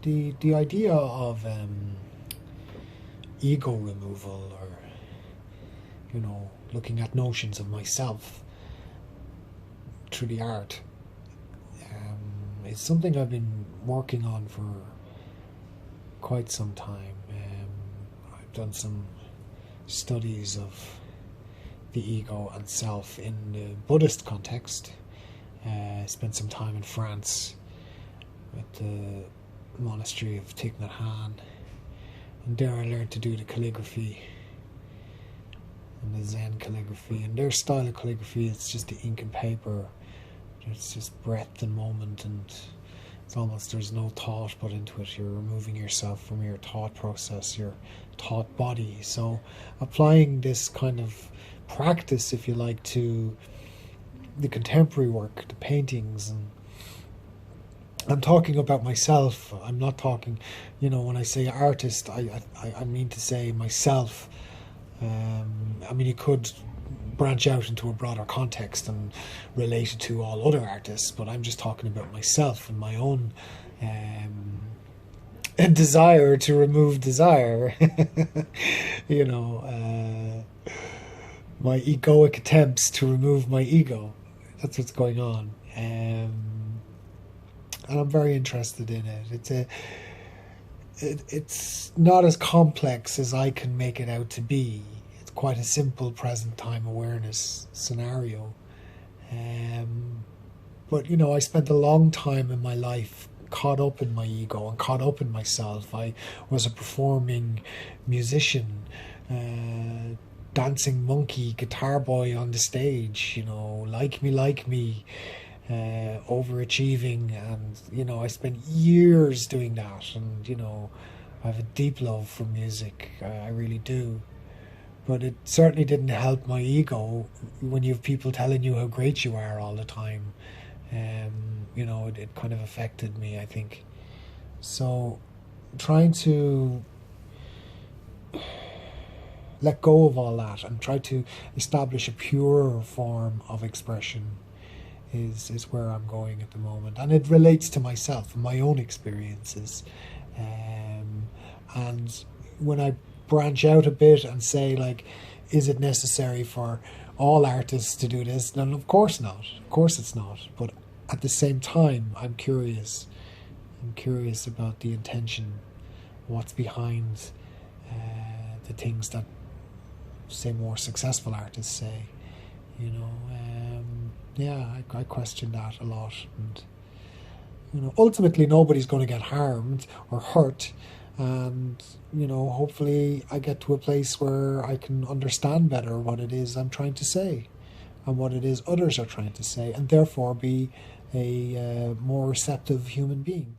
The idea of ego removal, or looking at notions of myself through the art, is something I've been working on for quite some time. I've done some studies of the ego and self in the Buddhist context. Spent some time in France at the monastery of Thich Nhat Hanh, and there I learned to do the calligraphy and the Zen calligraphy. And their style of calligraphy, it's just the ink and paper. It's just breath and moment, and it's almost, there's no thought put into it. You're removing yourself from your thought process, your thought body. So applying this kind of practice, if you like, to the contemporary work, the paintings, and I'm talking about myself. I'm not talking, when I say artist, I mean to say myself. I mean, you could branch out into a broader context and relate it to all other artists, but I'm just talking about myself and my own desire to remove desire. My egoic attempts to remove my ego. That's what's going on. And I'm very interested in it. It's not as complex as I can make it out to be. It's quite a simple present time awareness scenario. But I spent a long time in my life caught up in my ego and caught up in myself. I was a performing musician, dancing monkey, guitar boy on the stage, like me, overachieving. And I spent years doing that. And I have a deep love for music. I really do. But it certainly didn't help my ego when you have people telling you how great you are all the time. It kind of affected me, I think. So trying to let go of all that and try to establish a purer form of expression is where I'm going at the moment. And it relates to myself and my own experiences. And when I branch out a bit and say, like, is it necessary for all artists to do this? Then of course not. Of course it's not. But at the same time, I'm curious. I'm curious about the intention, what's behind the things that, say, more successful artists say. I question that a lot. And ultimately nobody's going to get harmed or hurt. And hopefully I get to a place where I can understand better what it is I'm trying to say and what it is others are trying to say, and therefore be a more receptive human being.